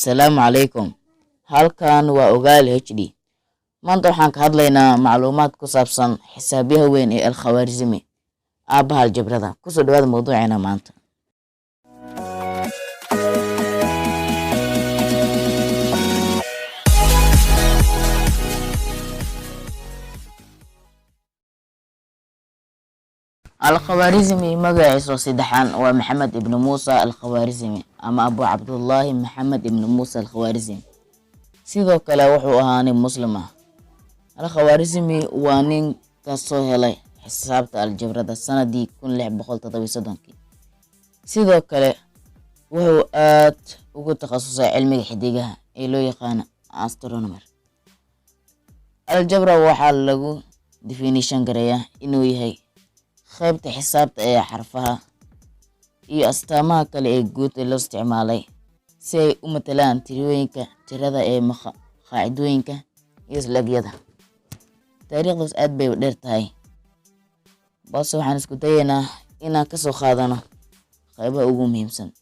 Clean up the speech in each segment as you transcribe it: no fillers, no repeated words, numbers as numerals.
Assalaamu calaykum. Halkan waa Ogaal HD. Maanta waxaan ka hadlaynaa macluumaad ku saabsan xisaabiyaha weyn ee Al-Khawaarizmi, aabaha aljabrada. Kusoo dhawaada mawduuceena maanta. Al-Khawaarizmi magaciisa saddexan waa Maxamed ibn Muusa Al-Khawaarizmi ama Abu Cabdullaahi Maxamed ibn Muusa Al-Khawaarizmi. Sidoo kale wuxuu ahaa nin muslim ah. Al-Khawaarizmi waa nin ka soo helay xisaabta aljabrada sanadii 1637. Sidoo kale wuxuu aad ugu takhasusay cilmiga xidigaha ee loo yaqaan astronomer. Aljabra waxaa lagu definition gareeyaa inuu yahay qaybta xisaabta ee xarfaha iyo astaamaha kale ee guud ee loo isticmaalay si ay u matalaan tirooyinka tirada ee qaacidooyinka iyo islaagyada. Taariikhdaas aad bay u dheer tahay, balse waxaan isku dayaynaa inaan ka soo qaadano qaybaha ugu muhiimsan.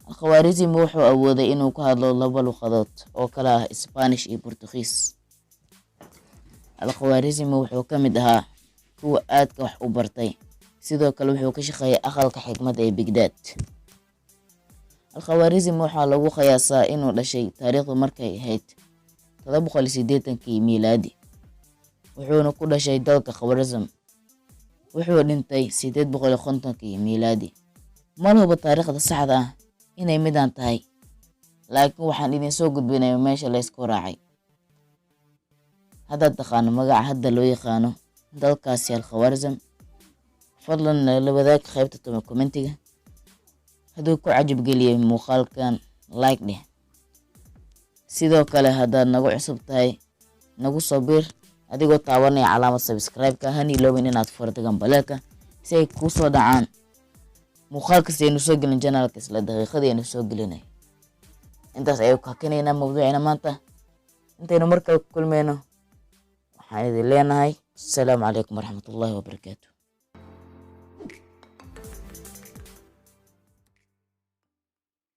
Al-Khawaarizmi wuxuu awooday inuu ku hadlo 2 luqadood oo kala ah Spanish iyo Portuguese. Al-Khawaarizmi wuxuu ka mid ahaa kuwa aadka wax u bartay, sidoo kale wuxuu ka shaqeeyay aqalka xikmadda ee Baghdad. Al-Khawaarizmi waxaa lagu qiyaasaa inuu dhashay taariikhdu markay ahayd 780 miilaadi, wuxuuna ku dhashay dalka Khawaarizm. Wuxuu dhintay 850 miilaadi. Ma hubo taariikhda saxda ah inay midaan tahay, laakiin waxaan idin soo gudbinayaa meesha la isku raacay. Haddaad taqaano magaca hadda loo yaqaano dalkaasi Al-Khawaarizm, fadlan la wadaag qaybta commentiga. Hadduu ku cajab geliyay muuqaalkan, like dheh. Sidoo kale haddaad nagu cusub tahay, nagu soo biir adigoo taabanaya calaamad subscribe-ka. Hana iloobin inaad furto gambaleelka si ay kuu soo dhacaan muuqaal kasta aynu soo gelin channelka isla daqiiqadii aynu soo gelinay. Intaas ayuu ka keenaynaa mawduuceena maanta. Intaynu markale ku kulmayno, waxaan idin leenahay السلام عليكم ورحمة الله وبركاته.